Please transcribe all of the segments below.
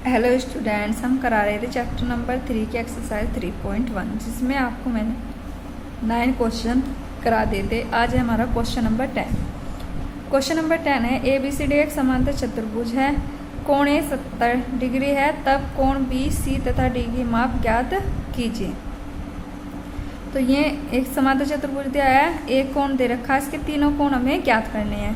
Hello students, हम करा रहे थे चैप्टर नंबर 3 की एक्सरसाइज 3.1 जिसमें आपको मैंने 9 क्वेश्चन करा देते। आज है हमारा क्वेश्चन नंबर 10। क्वेश्चन नंबर 10 है ABCD एक समांतर चतुर्भुज है, कोण A 70 डिग्री है, तब कोण B C तथा D की माप ज्ञात कीजिए। तो ये एक समांतर चतुर्भुज दिया है, एक कोण दे रखा है, इसके तीनों कोण हमें ज्ञात करने हैं।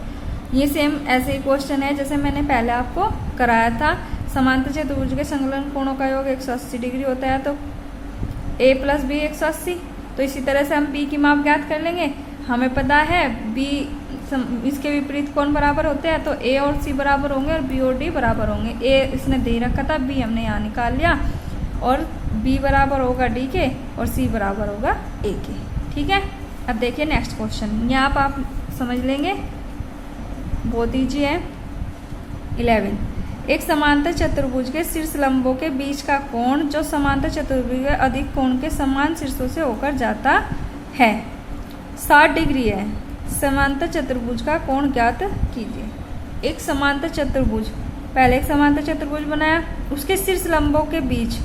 ये सेम ऐसे ही क्वेश्चन है जैसे मैंने पहले आपको कराया था। समांतर चतुर्भुज के संलग्न कोणों का योग 180 डिग्री होता है, तो A + B 180। तो इसी तरह से हम B की माप ज्ञात कर लेंगे। हमें पता है B इसके विपरीत कोण बराबर होते हैं, तो A और C बराबर होंगे और B और D बराबर होंगे। A इसने दे रखा था, B हमने यहाँ निकाल लिया, और B बराबर होगा D के और C बराबर होगा A के। ठीक है, अब देखिए नेक्स्ट क्वेश्चन, यहाँ आप समझ लेंगे, बहुत ईजी है। 11 एक समांतर चतुर्भुज के शीर्ष लंबों के बीच का कोण जो समांतर चतुर्भुज के अधिक कोण के समान शीर्षों से होकर जाता है 60 डिग्री है। समांतर चतुर्भुज का कोण ज्ञात कीजिए। एक समांतर चतुर्भुज, पहले एक समांतर चतुर्भुज बनाया, उसके शीर्ष लंबों के बीच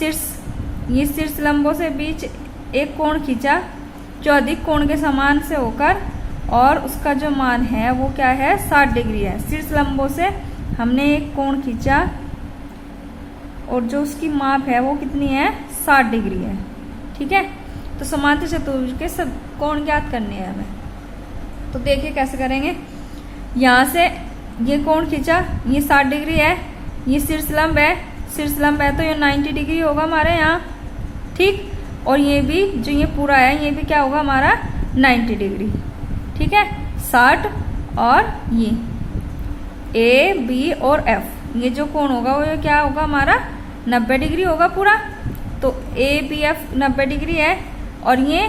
ये शीर्ष लंबों से बीच एक कोण खींचा जो अधिक कोण के समान से होकर, और उसका जो मान है वो क्या है, 60 डिग्री है। शीर्ष लंबों से हमने एक कोण खींचा और जो उसकी माप है वो कितनी है, 60 डिग्री है। ठीक है, तो समांतर चतुर्भुज के सब कोण ज्ञात करने हैं हमें। तो देखिए कैसे करेंगे। यहाँ से ये कोण खींचा, ये 60 डिग्री है, ये शीर्ष लंब है, शीर्ष लंब है तो ये 90 डिग्री होगा हमारे यहाँ। ठीक, और ये भी जो ये पूरा है ये भी क्या होगा हमारा, 90 डिग्री। ठीक है, 60 और ये A, B और F, ये जो कोण होगा वो क्या होगा हमारा, 90 डिग्री होगा पूरा। तो A, B, F 90 डिग्री है, और ये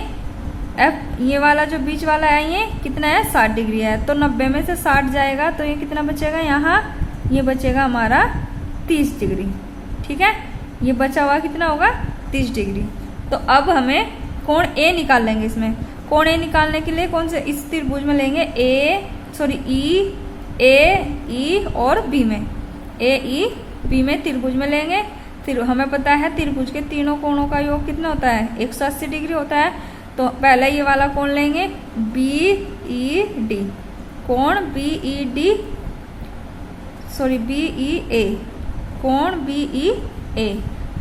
F ये वाला जो बीच वाला है ये कितना है, 60 डिग्री है। तो 90 में से 60 जाएगा तो ये कितना बचेगा, यहाँ ये बचेगा हमारा 30 डिग्री। ठीक है, ये बचा हुआ कितना होगा, 30 डिग्री। तो अब हमें कोण A निकाल लेंगे। इसमें कोण A निकालने के लिए कौन से, इस त्रिभुज में लेंगे E और B में, A E B में त्रिभुज में लेंगे। फिर हमें पता है त्रिभुज के तीनों कोणों का योग कितना होता है, 180 डिग्री होता है। तो पहले ये वाला कोण लेंगे BED, कोण BEA, कोण BEA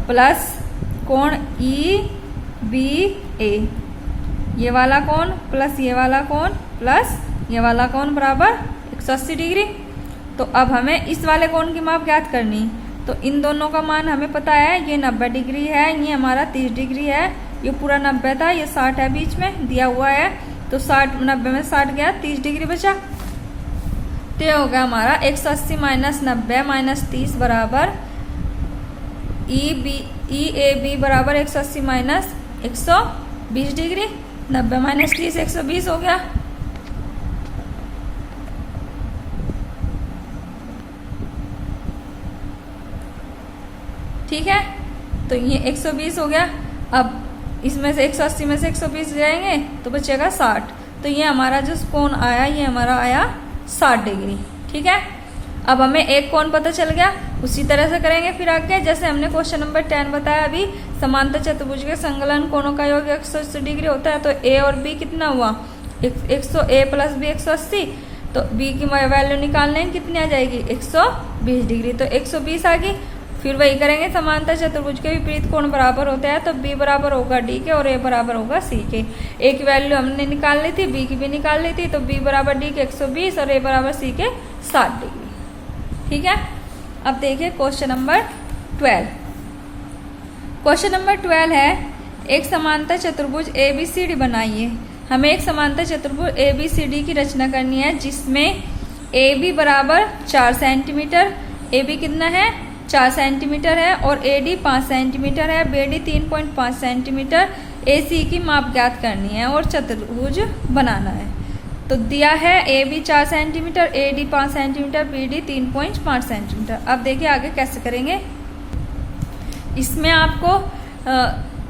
प्लस कोण EBA, ये वाला कोण प्लस ये वाला कोण प्लस ये वाला कोण बराबर 180 डिग्री। तो अब हमें इस वाले कोण की माप ज्ञात करनी। तो इन दोनों का मान हमें पता है, ये 90 डिग्री है, ये हमारा 30 डिग्री है, ये पूरा 90 था, ये 60 है बीच में दिया हुआ है। तो 90 में 60 गया, 30 डिग्री बचा। तो ये होगा हमारा 180 - 90 - 30 बराबर EAB बराबर 180 - 120 डिग्री। 90 - 30 120 हो गया। ठीक है, तो ये 120 हो गया। अब इसमें से 180 में से 120 जाएंगे तो बचेगा 60। तो ये हमारा जो कोण आया ये हमारा आया 60 डिग्री। ठीक है, अब हमें एक कोण पता चल गया। उसी तरह से करेंगे फिर आगे, जैसे हमने क्वेश्चन नंबर 10 बताया अभी, समांतर चतुर्भुज के संलग्न कोणों का योग 180 डिग्री होता है। तो A और B कितना हुआ, A + B 180। तो B की वैल्यू निकालने कितनी आ जाएगी, 120 डिग्री। तो 120 आ गई। फिर वही करेंगे, समांतर चतुर्भुज के विपरीत कोण बराबर होते हैं, तो B बराबर होगा D के और A बराबर होगा C के। A की वैल्यू हमने निकाल ली थी, B की भी निकाल ली थी, तो B बराबर D के 120 और A बराबर C के 60 डिग्री। ठीक है, अब देखिए क्वेश्चन नंबर 12। क्वेश्चन नंबर 12 है एक समांतर चतुर्भुज ABCD बनाइए। हमें एक समांतर चतुर्भुज ABCD की रचना करनी है जिसमें AB बराबर 4 सेंटीमीटर, AB कितना है, 4 सेंटीमीटर है, और AD 5 सेंटीमीटर है, BD 3.5 सेंटीमीटर, AC की माप ज्ञात करनी है और चतुर्भुज बनाना है। तो दिया है AB 4 centimetre, AD 5 centimetre, BD 3.5 centimetre. अब देखिए आगे कैसे करेंगे। इसमें आपको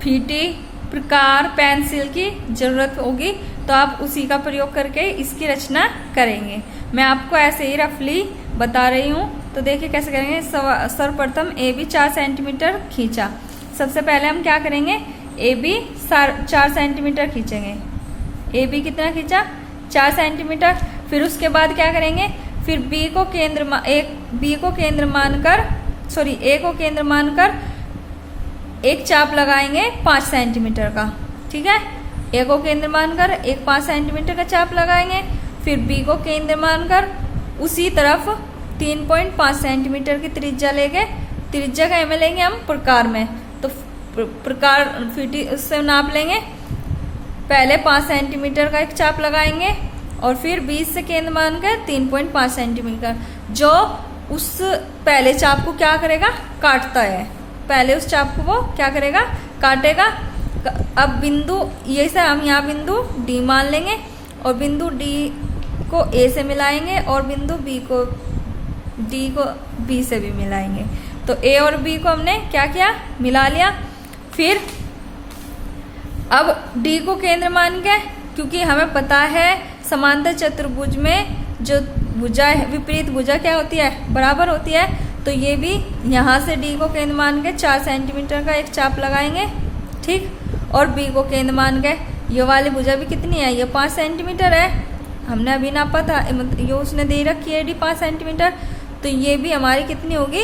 फीटी, प्रकार, पेंसिल की जरूरत होगी, तो आप उसी का प्रयोग करके इसकी रचना करेंगे। मैं आपको ऐसे ही रफली बता रही हूँ, तो तो देखिए कैसे करेंगे। सर्वप्रथम ए बी 4 सेंटीमीटर खींचा। सबसे पहले हम क्या करेंगे, ए बी 4 सेंटीमीटर खींचेंगे। ए बी कितना खींचा, 4 सेंटीमीटर। फिर उसके बाद क्या करेंगे, फिर ए को केंद्र मानकर एक चाप लगाएंगे 5 सेंटीमीटर का। ठीक है, ए को केंद्र मानकर एक 5 सेंटीमीटर का चाप लगाएंगे। फिर बी को केंद्र मानकर उसी तरफ 3.5 सेंटीमीटर की त्रिज्या लेंगे। त्रिज्या का में लेंगे हम प्रकार में, तो प्रकार उससे नाप लेंगे। पहले 5 सेंटीमीटर का एक चाप लगाएंगे और फिर 20 से केंद्र मानकर 3.5 सेंटीमीटर, जो उस पहले चाप को क्या करेगा, काटता है। पहले उस चाप को वो क्या करेगा, काटेगा। अब बिंदु ये से हम यहाँ बिंदु डी मान लेंगे और बिंदु डी को ए से मिलाएंगे और बिंदु डी को बी से भी मिलाएंगे। तो ए और बी को हमने क्या किया, मिला लिया। फिर अब डी को केंद्र मान के, क्योंकि हमें पता है समांतर चतुर्भुज में जो भुजा है, विपरीत भुजा क्या होती है, बराबर होती है। तो ये भी यहाँ से डी को केंद्र मान के 4 सेंटीमीटर का एक चाप लगाएंगे। ठीक, और बी को केंद्र मान के ये वाली भुजा भी कितनी है, ये 5 सेंटीमीटर है, हमने अभी नापा था, ये उसने दे रखी है डी 5 सेंटीमीटर। तो ये भी हमारी कितनी होगी,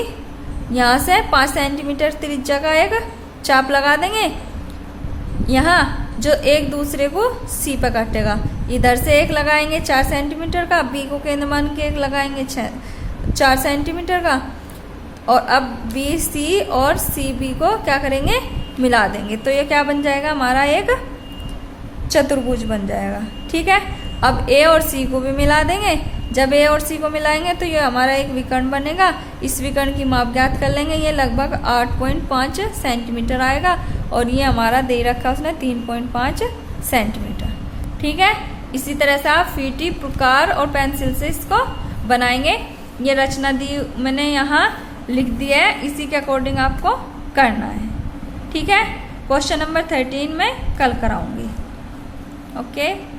यहाँ से 5 सेंटीमीटर त्रिज्या का एक चाप लगा देंगे यहाँ, जो एक दूसरे को सी पर काटेगा। इधर से एक लगाएंगे 4 सेंटीमीटर का, बी को केंद्र मान के एक लगाएंगे 4 सेंटीमीटर का, और अब बी सी और सी बी को क्या करेंगे, मिला देंगे। तो ये क्या बन जाएगा, हमारा एक चतुर्भुज बन जाएगा। ठीक है, अब ए और सी को भी मिला देंगे। जब ए और सी को मिलाएंगे तो ये हमारा एक विकर्ण बनेगा। इस विकर्ण की माप ज्ञात कर लेंगे, ये लगभग 8.5 सेंटीमीटर आएगा और ये हमारा दे रखा उसने 3.5 सेंटीमीटर। ठीक है, इसी तरह से आप फीटी, प्रकार और पेंसिल से इसको बनाएंगे। ये रचना दी मैंने यहाँ लिख दिया है, इसी के अकॉर्डिंग आपको करना है। ठीक है, क्वेश्चन नंबर 13 में कल कराऊंगी। ओके।